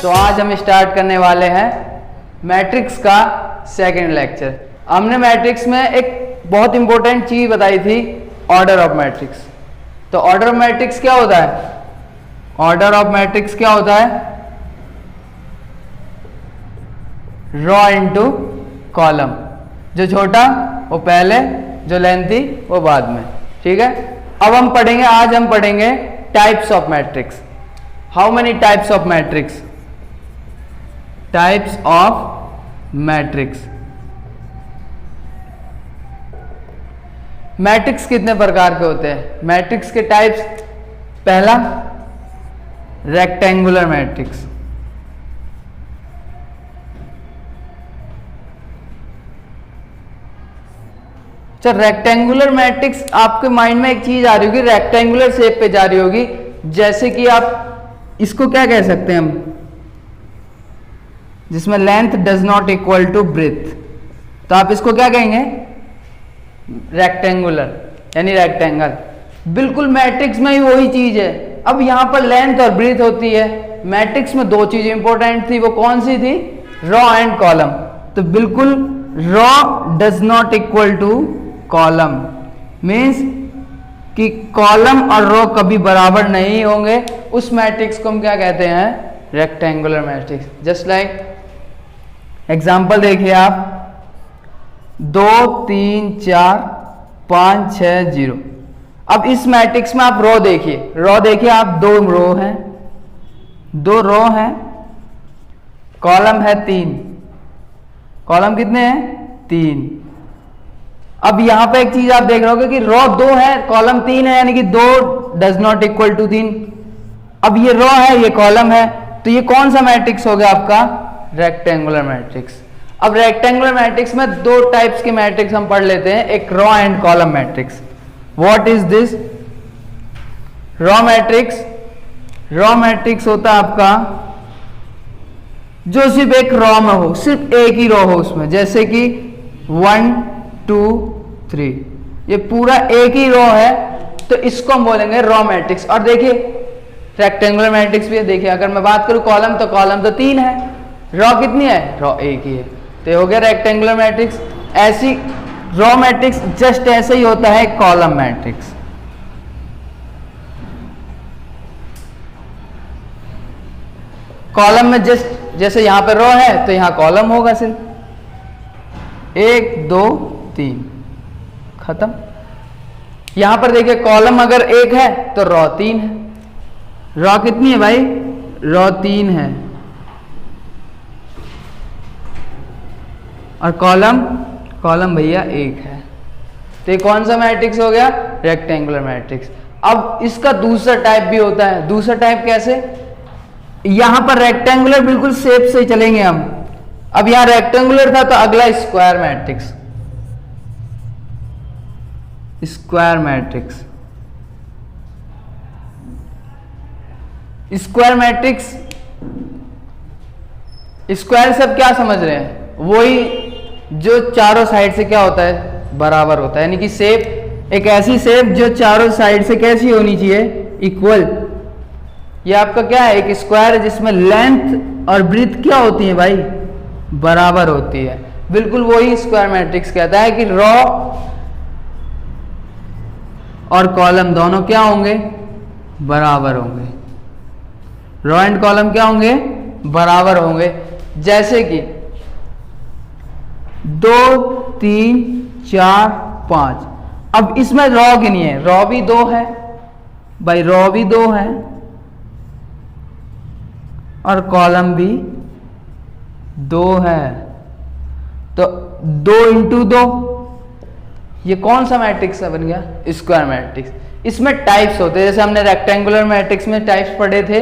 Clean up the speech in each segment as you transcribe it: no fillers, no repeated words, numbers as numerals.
तो आज हम स्टार्ट करने वाले हैं मैट्रिक्स का सेकंड लेक्चर। हमने मैट्रिक्स में एक बहुत इंपॉर्टेंट चीज बताई थी, ऑर्डर ऑफ मैट्रिक्स। तो ऑर्डर ऑफ मैट्रिक्स क्या होता है? ऑर्डर ऑफ मैट्रिक्स क्या होता है? Raw into column. जो छोटा वो पहले, जो लेंथी वो बाद में। ठीक है, अब हम पढ़ेंगे, आज हम पढ़ेंगे types of matrix. How many types of matrix? Types of matrix. Matrix कितने प्रकार के होते हैं? मैट्रिक्स के टाइप्स, पहला रेक्टेंगुलर मैट्रिक्स। अच्छा, रेक्टेंगुलर मैट्रिक्स, आपके माइंड में एक चीज आ रही होगी, रेक्टेंगुलर शेप पे जा रही होगी। जैसे कि आप इसको क्या कह सकते हैं हम, जिसमें length does not equal to breadth, तो आप इसको क्या कहेंगे? रेक्टेंगुलर, यानी रेक्टेंगल। बिल्कुल मैट्रिक्स में ही वही चीज है। अब यहां पर लेंथ और ब्रेथ होती है। मैट्रिक्स में दो चीजें इंपॉर्टेंट थी, वो कौन सी थी? Row and column. तो बिल्कुल row does not equal to column, means कि कॉलम और रो कभी बराबर नहीं होंगे। उस मैट्रिक्स को हम क्या कहते हैं? Rectangular matrix. Just like example देखिए आप, 2 3 4 5 6 0। अब इस मैट्रिक्स में आप रो देखिए, रो देखिए आप, 2 रो हैं, 2 रो हैं, कॉलम है 3। कॉलम कितने हैं? 3। अब यहां पे एक चीज आप देख रहे होगे कि रो 2 है, कॉलम 3 है, यानी कि 2 डज नॉट इक्वल टू 3। अब ये रो है, ये कॉलम है, तो ये कौन सा मैट्रिक्स हो गया आपका? Rectangular matrix. अब रेक्टेंगुलर मैट्रिक्स में दो टाइप्स के मैट्रिक्स हम पढ़ लेते हैं, एक raw and column matrix. What is this? Raw matrix. Raw matrix होता है आपका जो सिर्फ एक रॉ में हो, सिर्फ एक ही रो हो उसमें, जैसे कि 1 2 3, ये पूरा एक ही रो है, तो इसको हम बोलेंगे रॉ मैट्रिक्स। और देखिए रेक्टेंगुलर मैट्रिक्स भी है। देखिए अगर मैं बात करूं कॉलम, तो कॉलम तो 3 है, रॉ कितनी है? रॉ एक ही है, तो ये हो गया रेक्टेंगुलर मैट्रिक्स। ऐसी रॉ मैट्रिक्स जस्ट ऐसे ही होता है कॉलम मैट्रिक्स। कॉलम में जस्ट जैसे यहां पे रो है, तो यहां कॉलम होगा सिर्फ 1 2 3, खत्म। यहां पर देखिए कॉलम अगर 1 है तो रॉ 3 है। रॉ कितनी है भाई? रॉ 3 है। और कॉलम भैया 1 है। तो ये कौन सा मैट्रिक्स हो गया? Rectangular matrix. अब इसका दूसरा टाइप भी होता है। दूसरा टाइप कैसे? यहां पर रेक्टेंगुलर बिल्कुल शेप से चलेंगे हम। अब यहां रेक्टेंगुलर था, तो अगला square matrix. Square matrix. Square matrix, square से अब क्या समझ रहे हैं? वही जो चारों साइड से क्या होता है? बराबर होता है, यानी कि शेप, एक ऐसी शेप जो चारों साइड से कैसी होनी चाहिए? इक्वल। ये आपका क्या है? एक स्क्वायर है जिसमें लेंथ और ब्रीथ क्या होती है भाई? बराबर होती है। बिल्कुल वही स्क्वायर मैट्रिक्स कहता है कि रॉ और कॉलम दोनों क्या होंगे? बराबर होंगे। रॉ एंड कॉलम क्या होंगे? बराबर होंगे। जैसे कि 2 3 4 5। अब इसमें रॉ गिनिए, रॉ भी 2 है भाई, रॉ भी 2 है, और कॉलम भी 2 है, तो 2 इंटू 2, ये कौन सा मैट्रिक्स बन गया? Square matrix. इसमें टाइप्स होते हैं, जैसे हमने रेक्टेंगुलर मैट्रिक्स में टाइप्स पढ़े थे,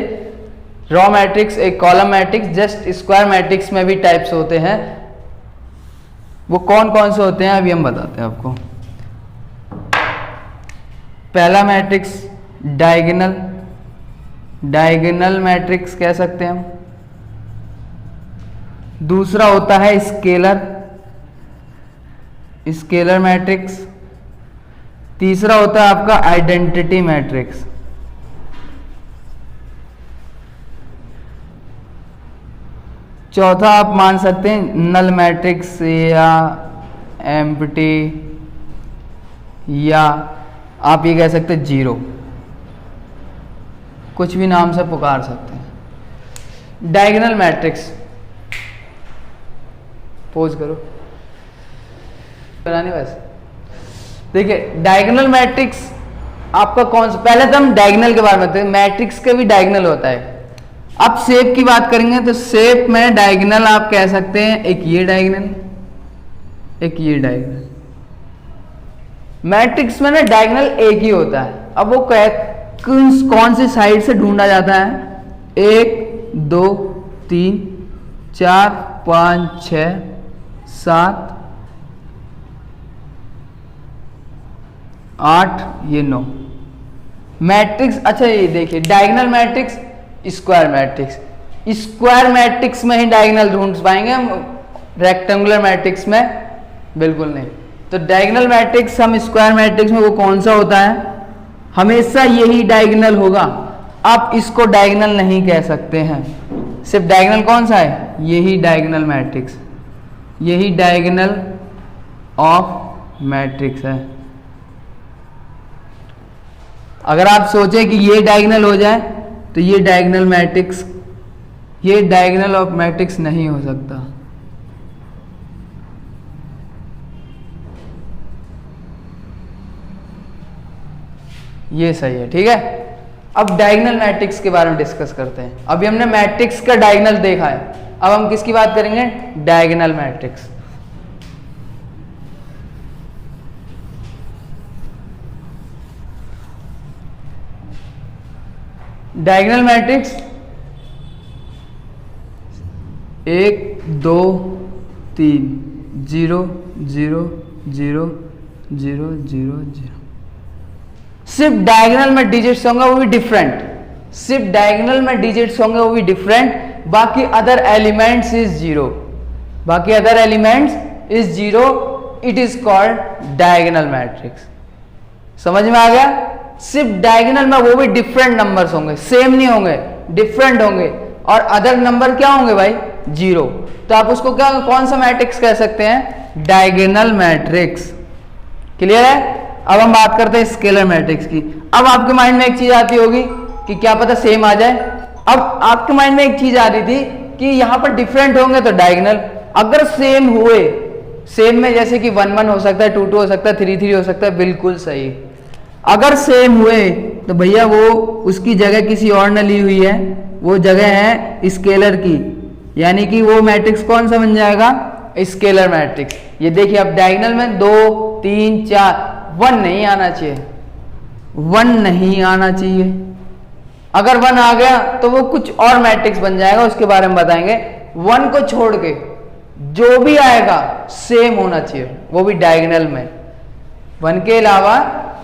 रॉ मैट्रिक्स, एक column matrix, just square matrix में भी टाइप्स होते हैं। वो कौन कौन से होते हैं अभी हम बताते हैं आपको। पहला मैट्रिक्स डायगोनल, डायगोनल मैट्रिक्स कह सकते हैं हम। दूसरा होता है स्केलर, स्केलर मैट्रिक्स। तीसरा होता है आपका आइडेंटिटी मैट्रिक्स। चौथा आप मान सकते हैं नल मैट्रिक्स या एम्प्टी, या आप ये कह सकते हैं जीरो, कुछ भी नाम से पुकार सकते हैं। डायगोनल मैट्रिक्स, पोज करो बनाने बस। देखिए डायगोनल मैट्रिक्स आपका कौन सा, पहले तो हम डायगोनल के बारे में बताते हैं, मैट्रिक्स का भी डायगोनल होता है। अब शेप की बात करेंगे तो शेप में डायगोनल आप कह सकते हैं, एक ये डायगोनल, एक ये डायगोनल। मैट्रिक्स में ना डायगोनल एक ही होता है। अब वो कौन सी साइड से ढूंढा जाता है, 1 2 3 4 5 6 7 8 ये 9 मैट्रिक्स। अच्छा ये देखिए diagonal matrix, square matrix, square matrix में ही डायगोनल ढूंढ पाएंगे हम, रेक्टेंगुलर मैट्रिक्स में बिल्कुल नहीं। तो डायगोनल मैट्रिक्स हम स्क्वायर मैट्रिक्स में वो कौन सा होता है, हमेशा यही डायगोनल होगा। आप इसको डायगोनल नहीं कह सकते हैं, सिर्फ डायगोनल कौन सा है, यही डायगोनल मैट्रिक्स, यही डायगोनल ऑफ मैट्रिक्स है। अगर आप सोचें कि ये डायगोनल हो जाए तो ये डायगोनल मैट्रिक्स, ये डायगोनल ऑफ मैट्रिक्स नहीं हो सकता। ये सही है, ठीक है। अब डायगोनल मैट्रिक्स के बारे में डिस्कस करते हैं। अभी हमने मैट्रिक्स का डायगोनल देखा है, अब हम किसकी बात करेंगे, डायगोनल मैट्रिक्स। Diagonal matrix 1 2 3 0 0 0 0 0 0। सिर्फ डायगोनल में डिजिट्स होंगे वो भी डिफरेंट, सिर्फ डायगोनल में डिजिट्स होंगे वो भी डिफरेंट, बाकी अदर एलिमेंट्स इज जीरो, बाकी other elements is zero, it is called diagonal matrix. समझ में आ गया। सिर्फ डायगोनल में वो भी डिफरेंट नंबर्स होंगे, सेम नहीं होंगे, डिफरेंट होंगे, और अदर नंबर क्या होंगे भाई, जीरो। तो आप उसको क्या, कौन सा मैट्रिक्स कह सकते हैं, डायगोनल मैट्रिक्स। क्लियर है। अब हम बात करते हैं स्केलर मैट्रिक्स की। अब आपके माइंड में एक चीज आती होगी कि क्या पता सेम आ जाए। अब आपके माइंड में एक चीज आ रही थी कि यहां पर डिफरेंट होंगे तो डायगोनल, अगर सेम हुए, सेम में जैसे कि 1 1 हो सकता है, 2 2 हो सकता है, 3 3 हो सकता है, बिल्कुल सही। अगर सेम हुए तो भैया वो उसकी जगह किसी और ने ली हुई है, वो जगह है स्केलर की, यानी कि वो मैट्रिक्स कौन सा बन जाएगा, स्केलर मैट्रिक्स। ये देखिए अब डायगोनल में 2 3 4, 1 नहीं आना चाहिए, 1 नहीं आना चाहिए। अगर 1 आ गया तो वो कुछ और मैट्रिक्स बन जाएगा, उसके बारे में बताएंगे। 1 को छोड़ के जो भी आएगा सेम होना चाहिए, वो भी डायगोनल में। 1 के अलावा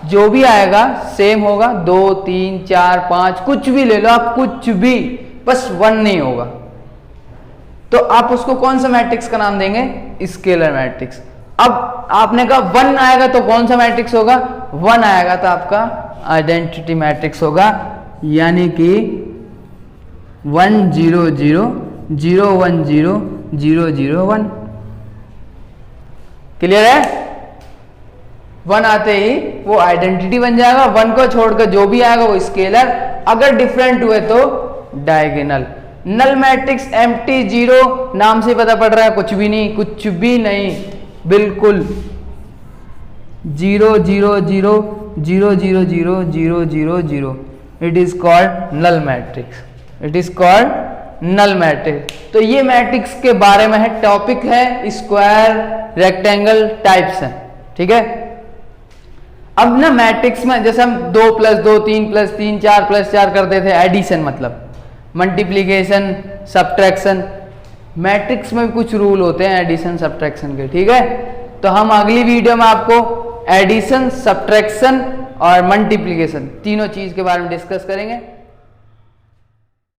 जो भी आएगा सेम होगा, 2 3 4 5 कुछ भी ले लो आप, कुछ भी, बस 1 नहीं होगा। तो आप उसको कौन सा मैट्रिक्स का नाम देंगे, स्केलर मैट्रिक्स। अब आपने कहा 1 आएगा तो कौन सा मैट्रिक्स होगा, 1 आएगा तो आपका आइडेंटिटी मैट्रिक्स होगा, यानी कि 1 0 0 0 1 0 0 0 1। क्लियर है। 1 आते ही वो आइडेंटिटी बन जाएगा, 1 को छोड़कर जो भी आएगा वो स्केलर, अगर डिफरेंट हुए तो diagonal. Null matrix empty, zero, नाम से पता पड़ रहा है कुछ भी नहीं, कुछ भी नहीं, बिल्कुल 0 0 0 0 0 0 0 0 0। It is called null matrix, it is called null matrix. तो ये मैट्रिक्स के बारे में है, टॉपिक है स्क्वायर, रेक्टेंगल टाइप्स है, ठीक है। अब ना मैट्रिक्स में जैसे हम 2 + 2 3 + 3 4 + 4 करते थे, एडिशन मतलब मल्टीप्लिकेशन, सब्ट्रैक्शन, मैट्रिक्स में भी कुछ रूल होते हैं एडिशन सब्ट्रैक्शन के, ठीक है। तो हम अगली वीडियो में आपको एडिशन, सब्ट्रैक्शन और मल्टीप्लिकेशन तीनों चीज के बारे में डिस्कस करेंगे।